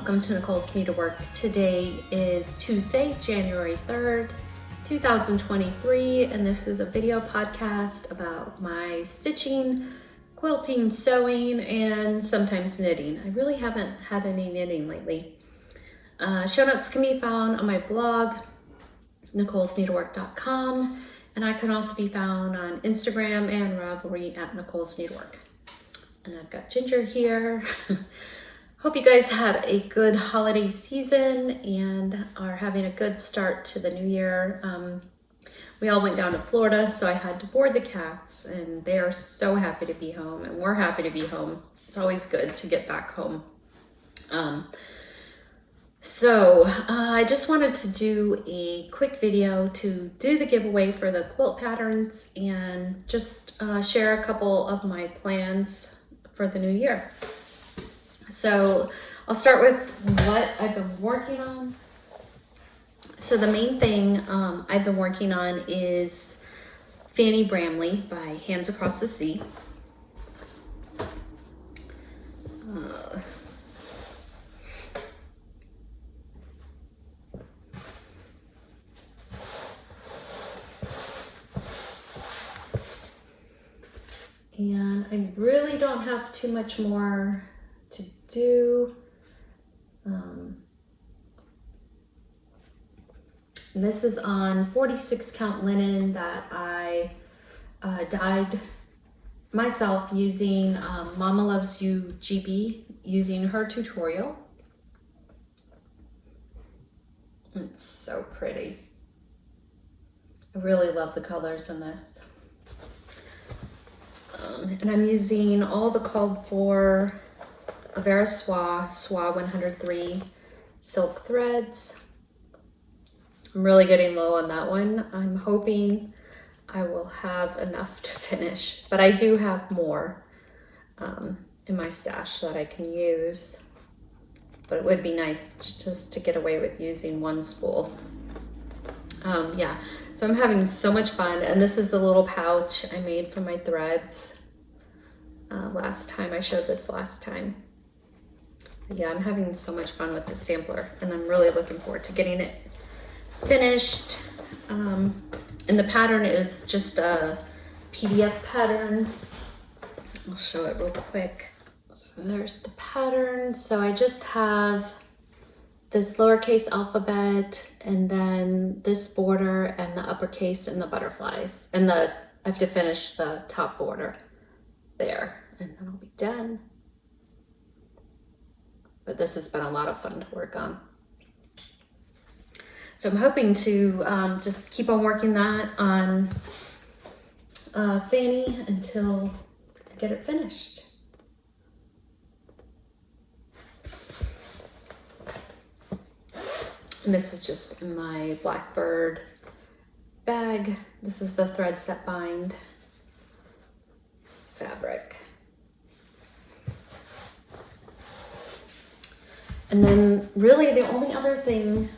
welcome to Nicole's Needlework. Today is Tuesday, January 3rd, 2023, and this is a video podcast about my stitching, quilting, sewing, and sometimes knitting. I really haven't had any knitting lately. Show notes can be found on my blog, nicolesneedlework.com, and I can also be found on Instagram and Ravelry at Nicole's Needlework. And I've got Ginger here. Hope you guys had a good holiday season and are having a good start to the new year. We all went down to Florida, so I had to board the cats, and they are so happy to be home, and we're happy to be home. It's always good to get back home. I just wanted to do a quick video to do the giveaway for the quilt patterns and just share a couple of my plans for the new year. So I'll start with what I've been working on. So the main thing I've been working on is Fanny Bramley by Hands Across the Sea. And I really don't have too much more to do. This is on 46 count linen that I dyed myself using Mama Loves You GB, using her tutorial. It's so pretty. I really love the colors in this. And I'm using all the called for Avera Soie 103 silk threads. I'm really getting low on that one. I'm hoping I will have enough to finish, but I do have more in my stash that I can use. But it would be nice just to get away with using one spool. Yeah, so I'm having so much fun, and this is the little pouch I made for my threads. Last time I showed this last time. Yeah, I'm having so much fun with this sampler, and I'm really looking forward to getting it finished. And the pattern is just a PDF pattern. I'll show it real quick. So there's the pattern. So I just have this lowercase alphabet, and then this border, and the uppercase, and the butterflies, and I have to finish the top border there, and then I'll be done. But this has been a lot of fun to work on. So I'm hoping to just keep on working that on Fanny until I get it finished. And this is just in my Blackbird bag. This is the threads that bind fabric. And then really the only other thing,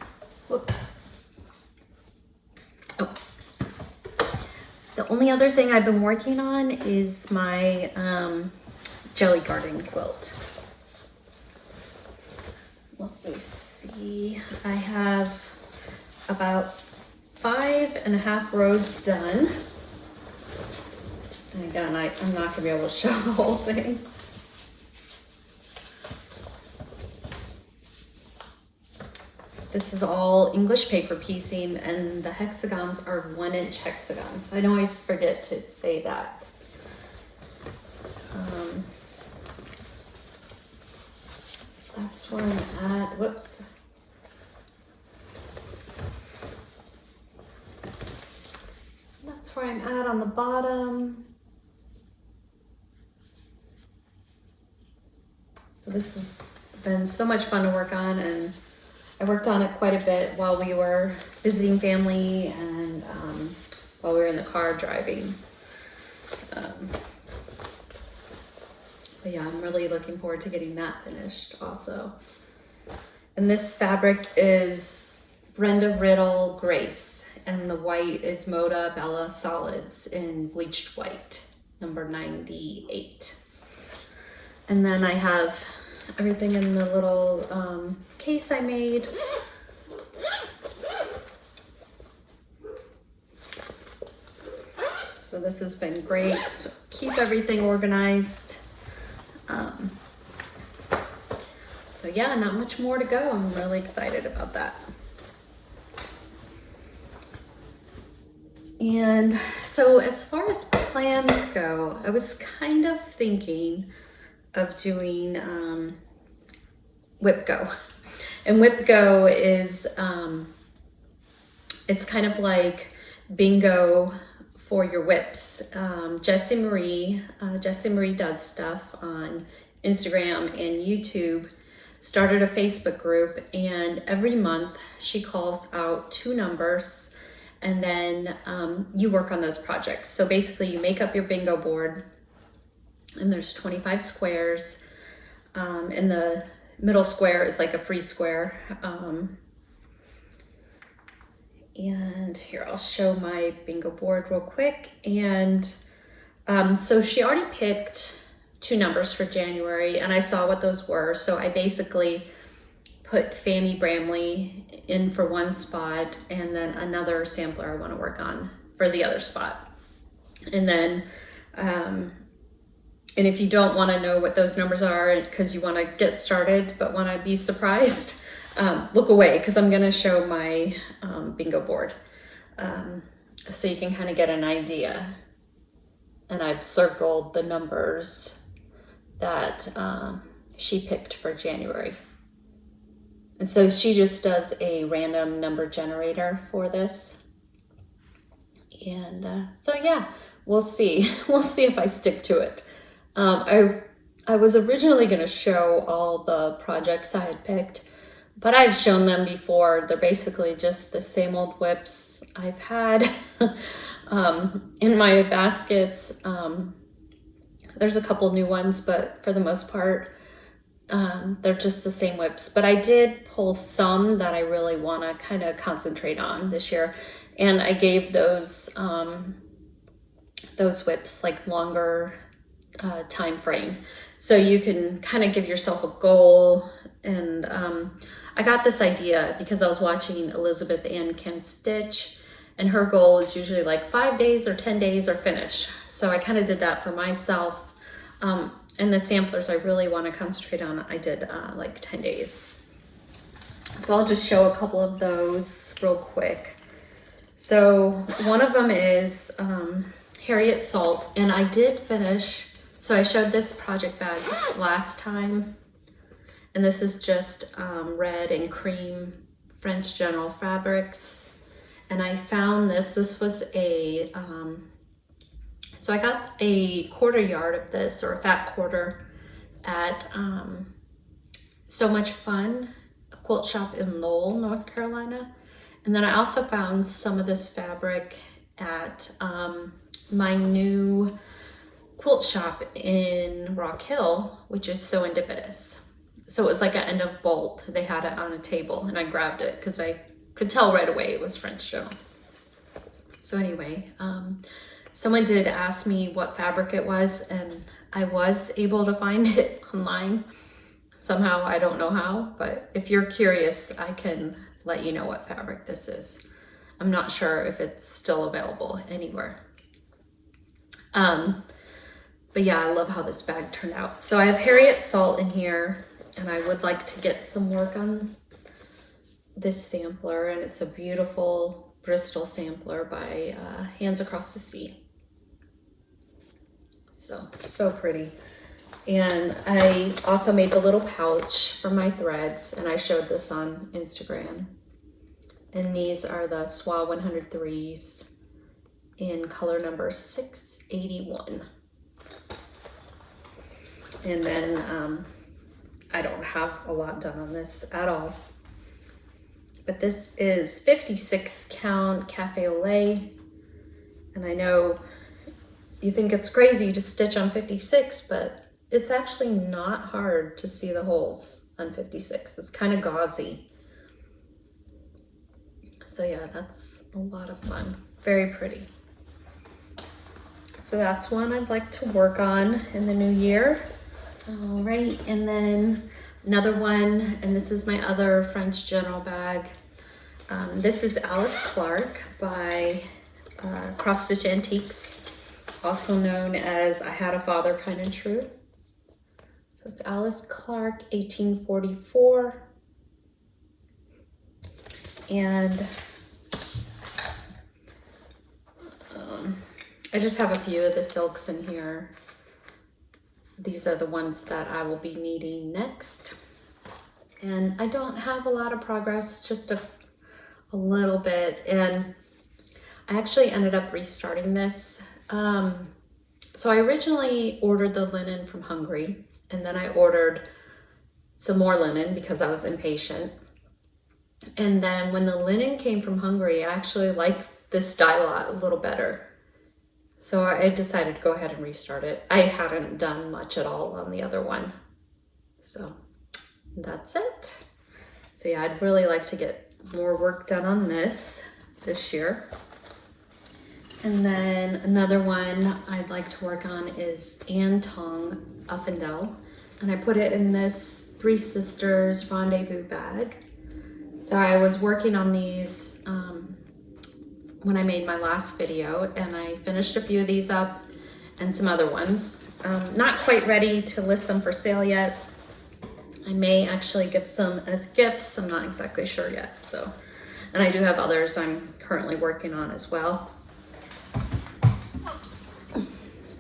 the only other thing I've been working on is my Jelly Garden quilt. Let me see, I have about 5.5 rows done. And again, I'm not gonna be able to show the whole thing. This is all English paper piecing, and the hexagons are 1-inch hexagons. I always forget to say that. That's where I'm at. Whoops. That's where I'm at on the bottom. So this has been so much fun to work on, and I worked on it quite a bit while we were visiting family and while we were in the car driving. But yeah, I'm really looking forward to getting that finished also. And this fabric is Brenda Riddle Grace, and the white is Moda Bella Solids in bleached white, number 98. And then I have everything in the little case I made. So this has been great to keep everything organized. So yeah, not much more to go. I'm really excited about that. And so as far as plans go, I was kind of thinking of doing Whipgo. And Whipgo is, it's kind of like bingo for your whips. Jessie Marie does stuff on Instagram and YouTube, started a Facebook group, and every month she calls out 2 numbers, and then you work on those projects. So basically you make up your bingo board, and there's 25 squares. And the middle square is like a free square. And here, I'll show my bingo board real quick. And so she already picked 2 numbers for January, and I saw what those were. So I basically put Fanny Bramley in for one spot, and then another sampler I want to work on for the other spot. And then, and if you don't want to know what those numbers are because you want to get started but want to be surprised, look away, because I'm going to show my bingo board so you can kind of get an idea. And I've circled the numbers that she picked for January. And so she just does a random number generator for this. And so yeah, we'll see. We'll see if I stick to it. I was originally going to show all the projects I had picked, but I've shown them before. They're basically just the same old whips I've had in my baskets. There's a couple new ones, but for the most part, they're just the same whips. But I did pull some that I really want to kind of concentrate on this year. And I gave those whips like longer time frame. So you can kind of give yourself a goal. And I got this idea because I was watching Elizabeth Ann Can Stitch, and her goal is usually like 5 days or 10 days or finish. So I kind of did that for myself. And the samplers I really want to concentrate on, I did like 10 days. So I'll just show a couple of those real quick. So one of them is Harriet Salt, and I did finish. So I showed this project bag last time, and this is just red and cream French General fabrics. And I found this was a, so I got a 1/4 yard of this, or a fat quarter, at So Much Fun, a quilt shop in Lowell, North Carolina. And then I also found some of this fabric at my new quilt shop in Rock Hill, which is Serendipitous. So it was like an end of bolt. They had it on a table, and I grabbed it because I could tell right away it was French General. So anyway, someone did ask me what fabric it was, and I was able to find it online somehow. I don't know how, but if you're curious, I can let you know what fabric this is. I'm not sure if it's still available anywhere. But yeah, I love how this bag turned out. So I have Harriet Salt in here, and I would like to get some work on this sampler, and it's a beautiful Bristol sampler by Hands Across the Sea. So pretty. And I also made the little pouch for my threads, and I showed this on Instagram. And these are the SWA 103s in color number 681. And then I don't have a lot done on this at all. But this is 56 count Cafe au lait. And I know you think it's crazy to stitch on 56, but it's actually not hard to see the holes on 56. It's kind of gauzy. So yeah, that's a lot of fun. Very pretty. So that's one I'd like to work on in the new year. All right, and then another one, and this is my other French general bag. This is Alice Clark by Cross Stitch Antiques, also known as I Had a Father Kind and True. So it's Alice Clark, 1844. And I just have a few of the silks in here. These are the ones that I will be needing next. And I don't have a lot of progress, just a little bit. And I actually ended up restarting this. So I originally ordered the linen from Hungary, and then I ordered some more linen because I was impatient. And then when the linen came from Hungary, I actually liked this dye lot a little better. So I decided to go ahead and restart it. I hadn't done much at all on the other one. So that's it. So yeah, I'd really like to get more work done on this year. And then another one I'd like to work on is Anton Uffendell. And I put it in this Three Sisters Rendezvous bag. So I was working on these when I made my last video, and I finished a few of these up and some other ones. Not quite ready to list them for sale yet. I may actually give some as gifts. I'm not exactly sure yet. So, and I do have others I'm currently working on as well. Oops.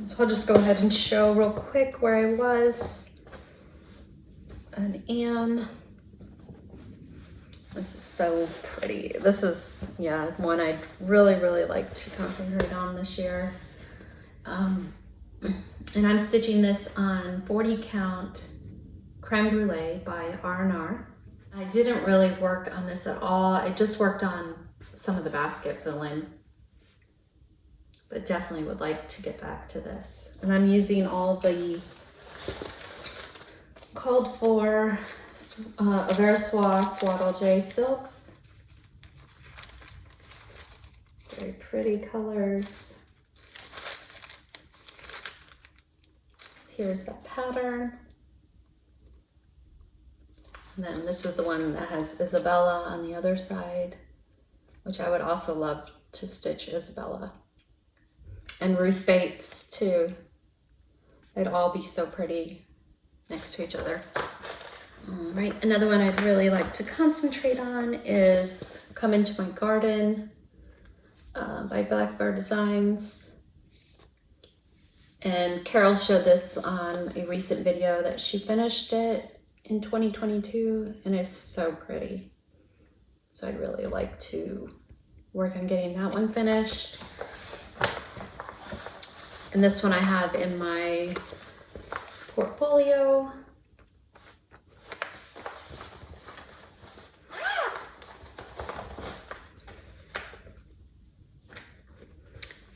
So I'll just go ahead and show real quick where I was. And Anne. This is so pretty. This is, yeah, one I'd really, really like to concentrate on this year. And I'm stitching this on 40 count Creme Brulee by R&R. I didn't really work on this at all. I just worked on some of the basket fill-in, but definitely would like to get back to this. And I'm using all the called for Aversois Swaddle J silks. Very pretty colors. Here's the pattern. And then this is the one that has Isabella on the other side, which I would also love to stitch Isabella. And Ruth Bates too. They'd all be so pretty next to each other. All right, another one I'd really like to concentrate on is Come Into My Garden by Blackbird Designs. And Carol showed this on a recent video that she finished it in 2022, and it's so pretty. So I'd really like to work on getting that one finished. And this one I have in my portfolio.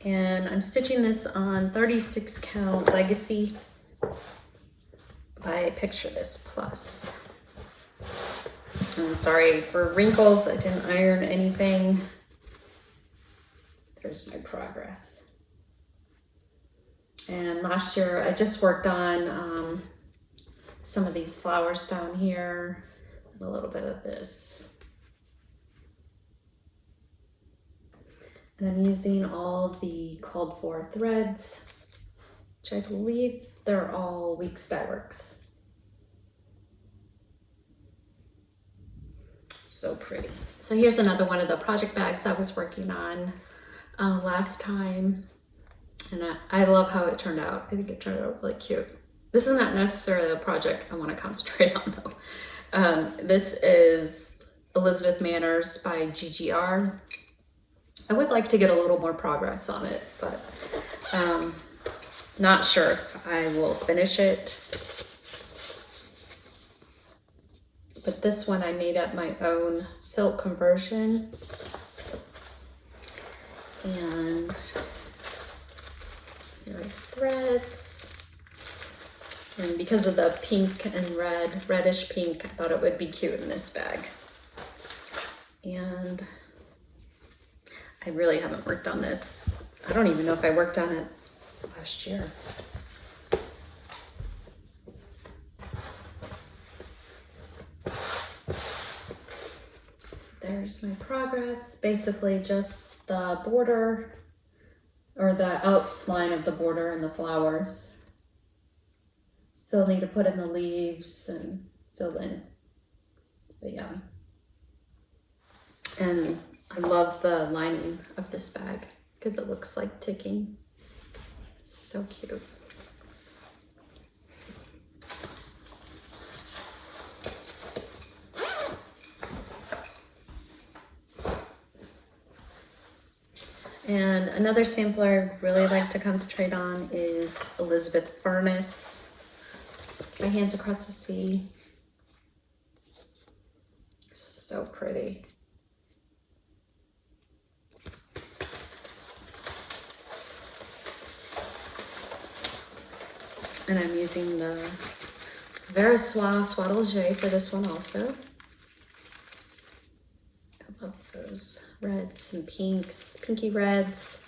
And I'm stitching this on 36 count Legacy by Picture This Plus. I'm sorry for wrinkles, I didn't iron anything. There's my progress. And last year I just worked on some of these flowers down here and a little bit of this. And I'm using all the called for threads, which I believe they're all Weeks Dye Works. So pretty. So here's another one of the project bags I was working on last time. And I love how it turned out. I think it turned out really cute. This is not necessarily the project I want to concentrate on though. This is Elizabeth Manners by GGR. I would like to get a little more progress on it, but not sure if I will finish it. But this one I made up my own silk conversion. And here are threads. And because of the pink and red, reddish pink, I thought it would be cute in this bag. And I really haven't worked on this. I don't even know if I worked on it last year. there's my progress. Basically just the border or the outline of the border and the flowers. Still need to put in the leaves and fill in, but yeah. And I love the lining of this bag because it looks like ticking. So cute. And another sampler I really like to concentrate on is Elizabeth Furnace, My Hands Across the Sea. So pretty. And I'm using the Verissois Swaddle for this one also. I love those reds and pinks, pinky reds.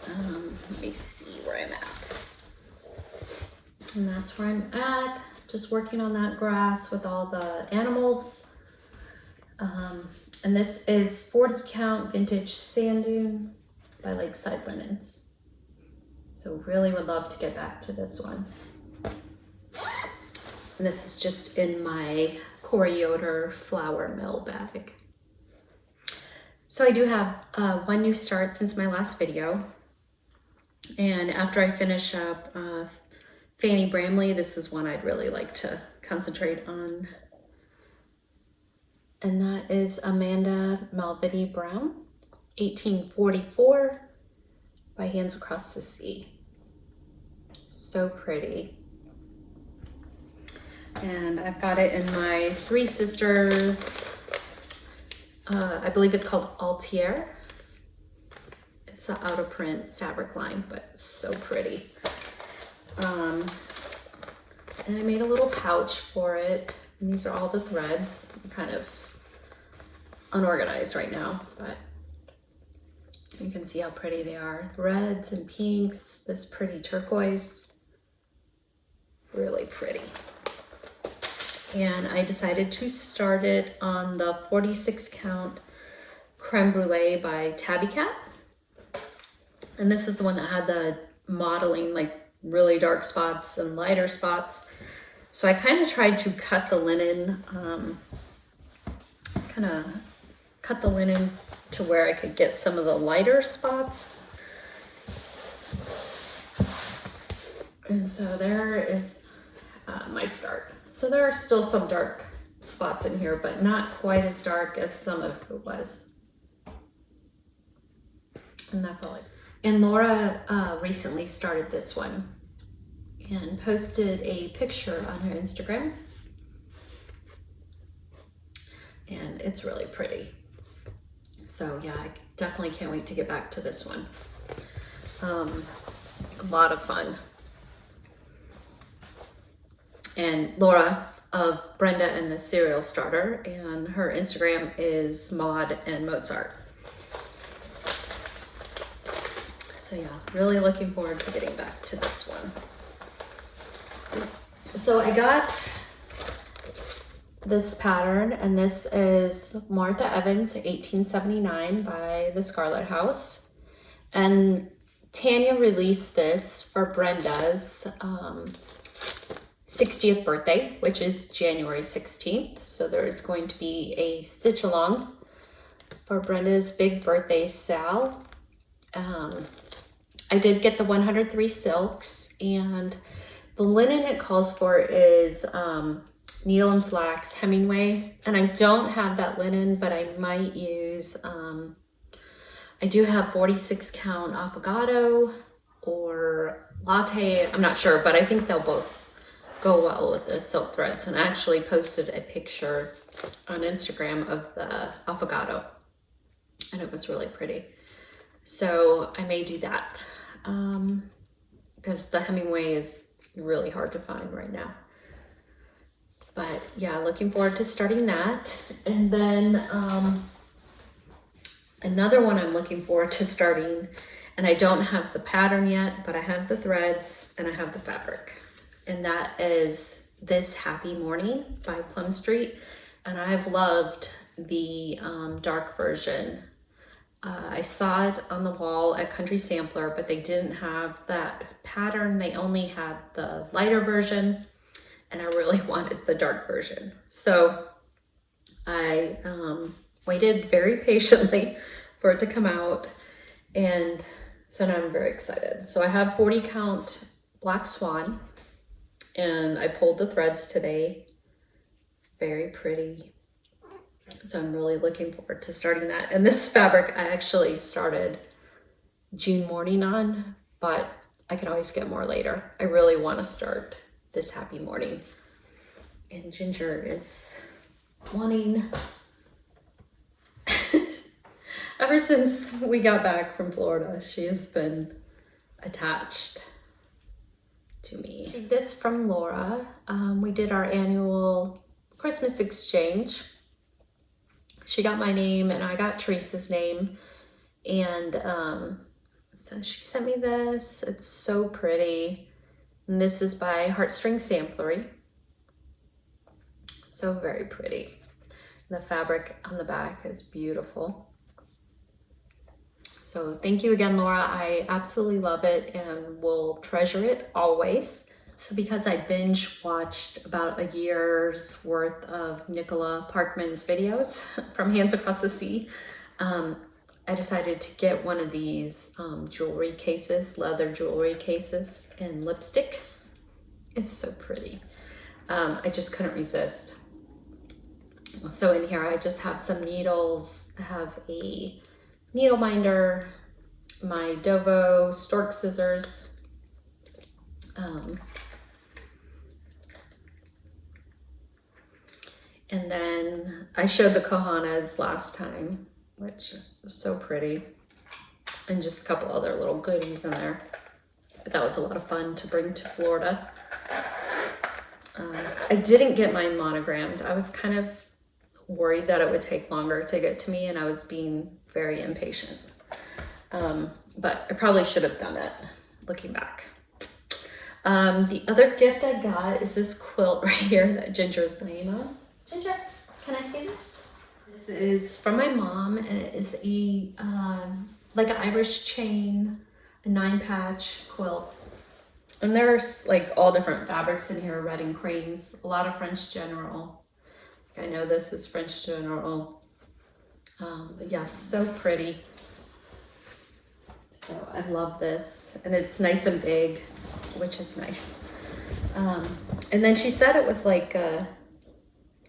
Let me see where I'm at. And that's where I'm at, just working on that grass with all the animals. And this is 40 count vintage sand dune by Lakeside Linens. So really would love to get back to this one. And this is just in my Corey Yoder flour mill bag. So I do have one new start since my last video. And after I finish up Fanny Bramley, this is one I'd really like to concentrate on. And that is Amanda Malvini Brown, 1844 by Hands Across the Sea. So pretty. And I've got it in my Three Sisters, I believe it's called Altier. It's an out of print fabric line, but so pretty. And I made a little pouch for it. And these are all the threads. I'm kind of unorganized right now, but you can see how pretty they are. Reds and pinks, this pretty turquoise. Really pretty. And I decided to start it on the 46 count Creme Brulee by Tabby Cat. And this is the one that had the modeling, like really dark spots and lighter spots. So I kind of tried to cut the linen, to where I could get some of the lighter spots. And so there is my start. So there are still some dark spots in here, but not quite as dark as some of it was. And that's all. And Laura recently started this one and posted a picture on her Instagram. And it's really pretty. So yeah, I definitely can't wait to get back to this one. A lot of fun. And Laura of Brenda and the Cereal Starter, and her Instagram is Maud and Mozart. So yeah, really looking forward to getting back to this one. So I got this pattern, and this is Martha Evans 1879 by the Scarlet House. And Tanya released this for Brenda's 60th birthday, which is January 16th. So there is going to be a stitch along for Brenda's big birthday sale. I did get the 103 silks, and the linen it calls for is needle and flax Hemingway. And I don't have that linen, but I might use, I do have 46 count Affogato or Latte. I'm not sure, but I think they'll both go well with the silk threads. And I actually posted a picture on Instagram of the Affogato, and it was really pretty. So I may do that because the Hemingway is really hard to find right now. But yeah, looking forward to starting that. And then another one I'm looking forward to starting, and I don't have the pattern yet, but I have the threads and I have the fabric. And that is This Happy Morning by Plum Street, and I've loved the dark version. I saw it on the wall at Country Sampler, but they didn't have that pattern. They only had the lighter version, and I really wanted the dark version. So I waited very patiently for it to come out, and so now I'm very excited. So I have 40 count Black Swan, and I pulled the threads today. Very pretty. So I'm really looking forward to starting that. And this fabric I actually started June morning on, but I can always get more later. I really want to start This Happy Morning. And Ginger is wanting, ever since we got back from Florida, she has been attached to me. See this from Laura. We did our annual Christmas exchange. She got my name and I got Teresa's name. And so she sent me this. It's so pretty. And this is by Heartstring Samplery. So very pretty. The fabric on the back is beautiful. So thank you again, Laura. I absolutely love it and will treasure it always. So because I binge watched about a year's worth of Nicola Parkman's videos from Hands Across the Sea, I decided to get one of these jewelry cases, leather jewelry cases in lipstick. It's so pretty. I just couldn't resist. So in here, I just have some needles. I have a needle minder, my Dovo stork scissors, and then I showed the Kohanas last time, which was so pretty, and just a couple other little goodies in there. But that was a lot of fun to bring to Florida. I didn't get mine monogrammed. I was kind of worried that it would take longer to get to me, and I was being very impatient. But I probably should have done it, looking back. The other gift I got is this quilt right here that Ginger's laying on. Ginger, can I see this? This is from my mom, and it is a like an Irish chain, a 9-patch quilt. And there's like all different fabrics in here, red and cranes, a lot of French General. I know this is French General. But yeah, so pretty. So I love this, and it's nice and big, which is nice. And then she said it was like I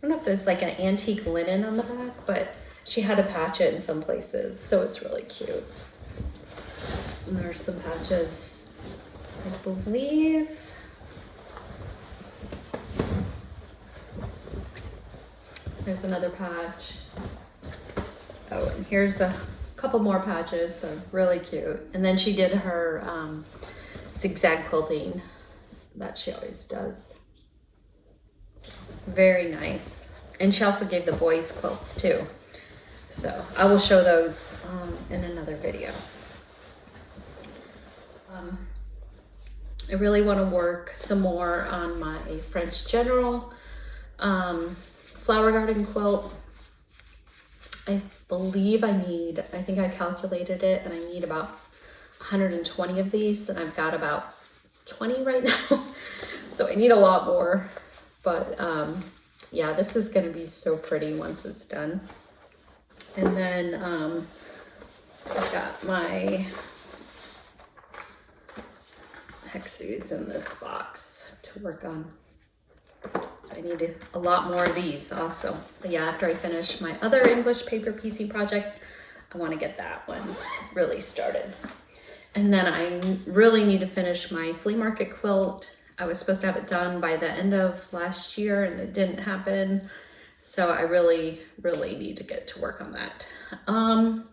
don't know if it's like an antique linen on the back, but she had to patch it in some places, so it's really cute. And there's some patches, I believe. There's another patch. Oh, and here's a couple more patches, so really cute. And then she did her zigzag quilting that she always does. Very nice. And she also gave the boys quilts too. So I will show those in another video. I really want to work some more on my French General flower garden quilt. I believe I think I calculated it, and I need about 120 of these, and I've got about 20 right now. So I need a lot more, but yeah, this is gonna be so pretty once it's done. And then I've got my hexes in this box to work on. So I need a lot more of these also. But yeah, after I finish my other English paper PC project, I want to get that one really started. And then I really need to finish my flea market quilt. I was supposed to have it done by the end of last year, and it didn't happen. So I really, really need to get to work on that. All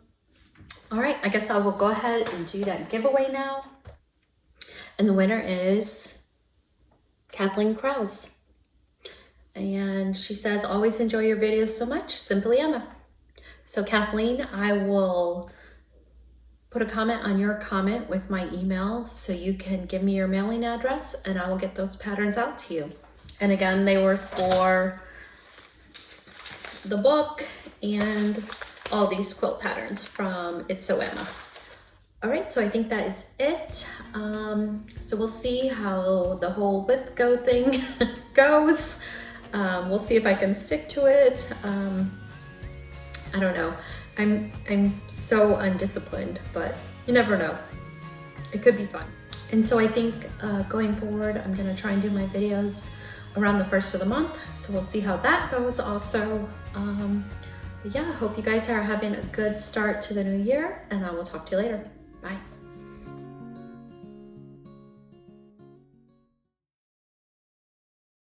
right, I guess I will go ahead and do that giveaway now. And the winner is Kathleen Krause. And she says, always enjoy your videos so much, Simply Emma. So Kathleen, I will put a comment on your comment with my email so you can give me your mailing address, and I will get those patterns out to you. And again, they were for the book and all these quilt patterns from It's So Emma. All right, so I think that is it. So we'll see how the whole Whipgo thing goes. We'll see if I can stick to it. I don't know. I'm so undisciplined, but you never know. It could be fun. And so I think going forward, I'm gonna try and do my videos around the 1st of the month. So we'll see how that goes also. But yeah, I hope you guys are having a good start to the new year, and I will talk to you later. Bye.